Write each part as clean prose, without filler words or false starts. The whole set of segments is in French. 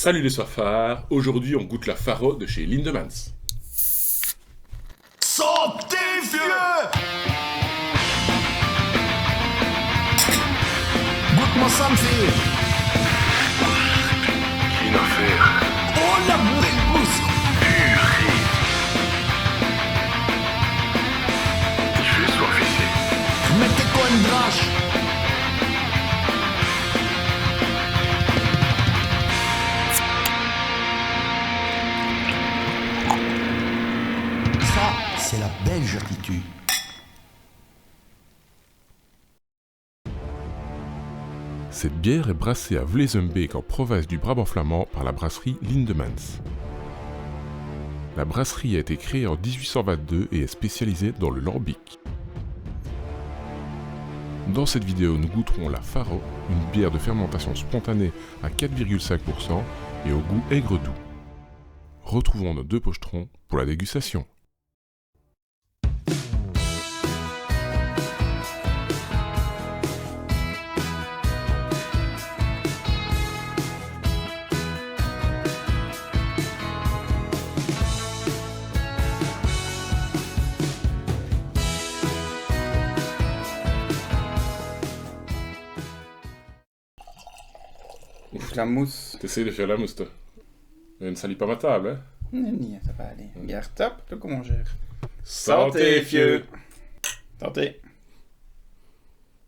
Salut les soifards, aujourd'hui on goûte la Faro de chez Lindemans. Santé, vieux! Goûte-moi ça, m'fille! Une affaire. Oh, la belle mousse! Je vais soif ici. Mettez quoi une drache? Ça, c'est la belge attitude. Cette bière est brassée à Vlezenbeek en province du Brabant flamand par la brasserie Lindemans. La brasserie a été créée en 1822 et est spécialisée dans le lambic. Dans cette vidéo, nous goûterons la Faro, une bière de fermentation spontanée à 4,5% et au goût aigre-doux. Retrouvons nos deux pochetrons pour la dégustation. Ouf, la mousse. T'essayes de faire la mousse, toi. Ne salis pas ma table, hein. Ça va aller. Bière top, toi comment on gère? Santé, vieux. Santé.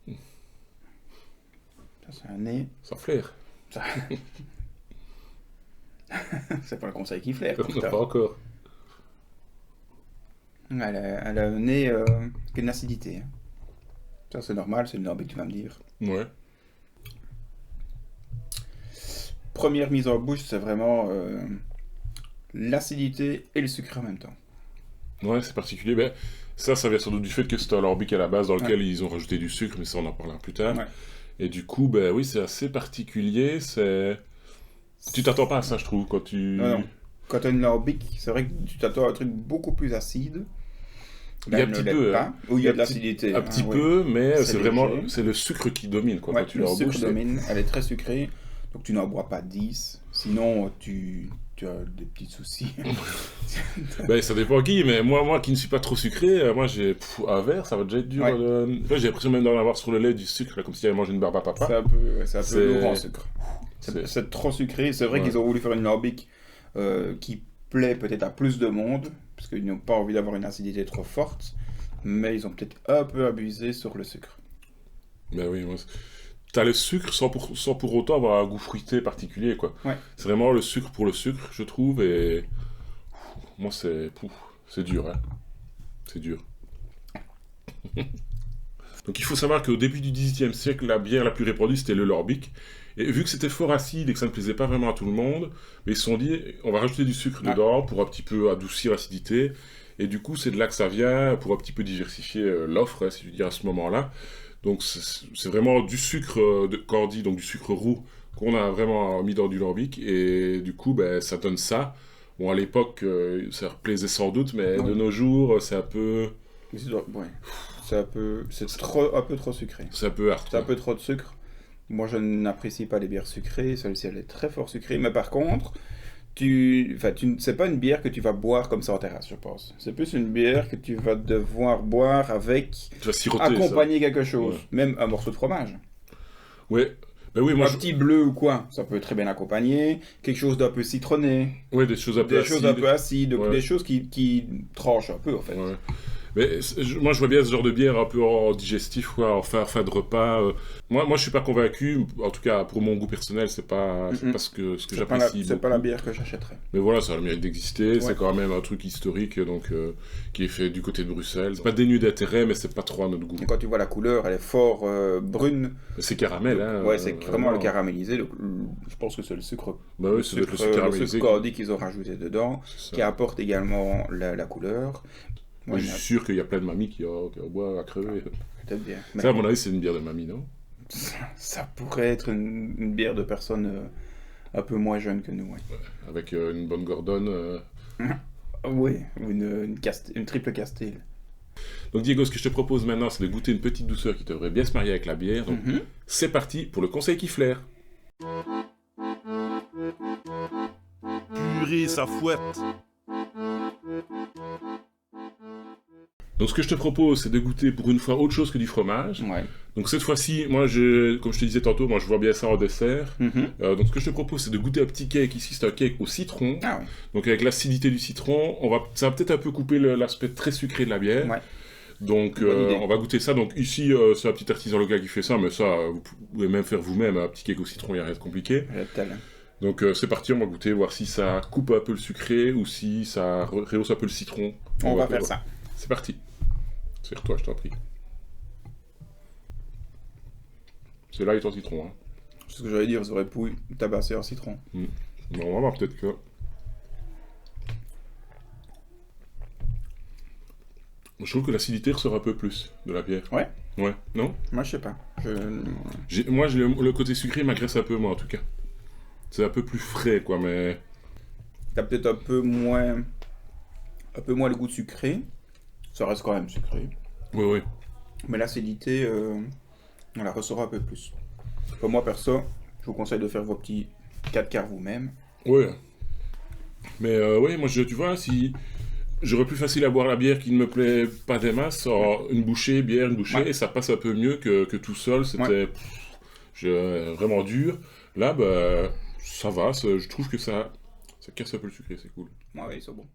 Ça, c'est un nez. Sans flair. Ça... c'est pas le conseil qui flaire. Non, pas encore. Elle a un nez qui a une acidité. Hein. Ça, c'est normal, c'est une lambic, tu vas me dire. Ouais. Première mise en bouche, c'est vraiment l'acidité et le sucre en même temps. Ouais, c'est particulier. Ben, ça vient sans doute du fait que c'était un lambic à la base dans lequel ils ont rajouté du sucre, mais ça on en parlera plus tard. Ouais. Et du coup, ben oui, c'est assez particulier. Tu t'attends pas à ça, je trouve, quand tu... Non. Quand tu as une lambic, c'est vrai que tu t'attends à un truc beaucoup plus acide. Il y a un petit peu, hein. Où il y a de l'acidité. Un petit peu, mais C'est c'est vraiment... léger. C'est le sucre qui domine, quoi, Ouais, quand tu le l'as en sucre bouche. domine, elle est très sucrée, donc tu n'en bois pas 10, sinon tu as des petits soucis. Ben, ça dépend qui, mais moi qui ne suis pas trop sucré, moi j'ai un verre, ça va déjà être dur. Ouais. Là, j'ai l'impression même d'en avoir sur le lait du sucre, là, comme si j'avais mangé une barbe à papa. C'est un C'est- peu lourd en sucre. c'est- C'est trop sucré, c'est vrai Ouais. qu'ils ont voulu faire une lambic qui plaît peut-être à plus de monde, parce qu'ils n'ont pas envie d'avoir une acidité trop forte, mais ils ont peut-être un peu abusé sur le sucre. Ben oui, moi... T'as le sucre sans pour autant avoir un goût fruité particulier, quoi. Ouais. C'est vraiment le sucre pour le sucre, je trouve, et... Moi, c'est dur, hein. C'est dur. Donc il faut savoir qu'au début du XVIIIe siècle, la bière la plus répandue, c'était le lambic. Et vu que c'était fort acide et que ça ne plaisait pas vraiment à tout le monde, mais ils se sont dit, on va rajouter du sucre dedans pour un petit peu adoucir l'acidité. Et du coup, c'est de là que ça vient, pour un petit peu diversifier l'offre, hein, si je veux dire, à ce moment-là. Donc c'est vraiment du sucre quand on dit, donc du sucre roux, qu'on a vraiment mis dans du lambic. Et du coup, ben, ça donne ça. Bon, à l'époque, ça leur plaisait sans doute, mais Ouais. de nos jours, c'est un peu... Mais ouais. C'est un peu trop sucré. C'est un peu hard. C'est un quoi. peu trop de sucre. Moi, je n'apprécie pas les bières sucrées. Celle-ci, elle est très fort sucrée. Mais par contre, c'est pas une bière que tu vas boire comme ça en terrasse, je pense. C'est plus une bière que tu vas devoir boire avec... Tu vas siroter, accompagner quelque chose. Ouais. Même un morceau de fromage. ça. Ouais. Ben oui, moi, Un petit bleu ou quoi. Ça peut très bien accompagner. Quelque chose d'un peu citronné. Ouais, des choses un peu Des acides. choses un peu acides. Ouais. Des choses qui tranchent un peu, en fait. Ouais. Mais moi, je vois bien ce genre de bière un peu en digestif, quoi, en fin de repas. Moi, je suis pas convaincu. En tout cas, pour mon goût personnel, c'est pas ce que C'est pas la j'apprécie. bière que j'achèterais. Mais voilà, ça a le mérite d'exister. Ouais. C'est quand même un truc historique, donc qui est fait du côté de Bruxelles. C'est pas dénué d'intérêt, mais c'est pas trop à notre goût. Et quand tu vois la couleur, elle est fort brune. Mais c'est caramel, hein. Ouais, c'est vraiment le caramélisé. Je pense que c'est le sucre. Bah oui, ça doit être le sucre caramélisé. cordique qu'ils ont rajouté dedans, C'est ça. qui apporte également la couleur. Moi, Ouais, je suis sûr qu'il y a plein de mamies qui en boivent à crever. peut-être bien. Mais Ça, à mon avis, c'est une bière de mamie, non? ça pourrait être une bière de personnes un peu moins jeunes que nous. Ouais. Avec une bonne Gordon. Oui, ou une triple Castile. Donc Diego, ce que je te propose maintenant, c'est de goûter une petite douceur qui devrait bien se marier avec la bière. Donc c'est parti pour le conseil qui flaire. purée, ça fouette. Donc ce que je te propose, c'est de goûter pour une fois autre chose que du fromage. Ouais. Donc cette fois-ci, moi, comme je te disais tantôt, moi je vois bien ça en dessert. Donc ce que je te propose, c'est de goûter un petit cake. Ici, c'est un cake au citron. Ah ouais. Donc avec l'acidité du citron, ça va peut-être un peu couper l'aspect très sucré de la bière. Ouais. Donc Bonne idée. on va goûter ça. Donc ici, c'est un petit artisan local qui fait ça, mais ça, vous pouvez même faire vous-même un petit cake au citron, il n'y a rien de compliqué. J'ai le talent. Donc c'est parti, on va goûter, voir si ça coupe un peu le sucré ou si ça rehausse un peu le citron. On va faire ça. C'est parti. Serre-toi, je t'en prie. C'est là et ton citron. Hein. C'est ce que j'allais dire, vous aurez pu tabasser en citron. Bon, on va voir peut-être que... Je trouve que l'acidité ressort un peu plus de la bière. Ouais. Ouais, non? Moi, je sais pas. Moi, le côté sucré m'agresse un peu, moi, en tout cas. C'est un peu plus frais, quoi, mais... T'as peut-être un peu moins le goût de sucré. Ça reste quand même sucré. Oui, oui. Mais l'acidité, on la ressort un peu plus. Pour moi, perso, je vous conseille de faire vos petits 4 quarts vous-même. Ouais. Mais ouais, moi, tu vois, si... J'aurais plus facile à boire la bière qui ne me plaît pas des masses, une bouchée, et ça passe un peu mieux que tout seul, c'était vraiment dur. Là, bah, ça va, je trouve que ça casse un peu le sucré, c'est cool. Ouais, ils sont bons.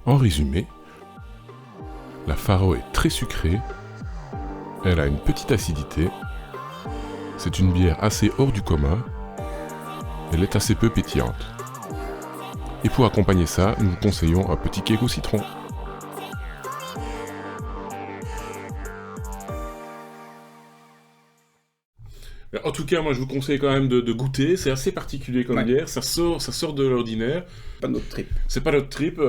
En résumé, la Faro est très sucrée, elle a une petite acidité, c'est une bière assez hors du commun, elle est assez peu pétillante. Et pour accompagner ça, nous vous conseillons un petit cake au citron. En tout cas, moi je vous conseille quand même de goûter, c'est assez particulier comme bière, ça sort de l'ordinaire. Pas notre trip. C'est pas notre trip,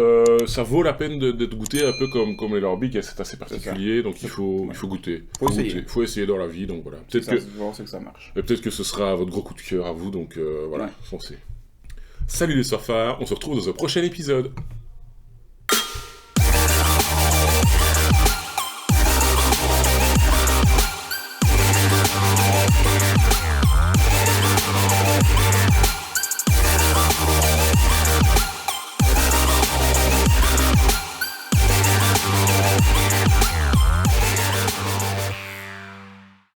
ça vaut la peine de goûter un peu comme les Lorbic, c'est assez particulier, donc il faut goûter. Faut essayer dans la vie, donc voilà. Peut-être que ça marche. Peut-être que ce sera votre gros coup de cœur à vous, donc voilà, foncez. Salut les surfeurs, on se retrouve dans un prochain épisode.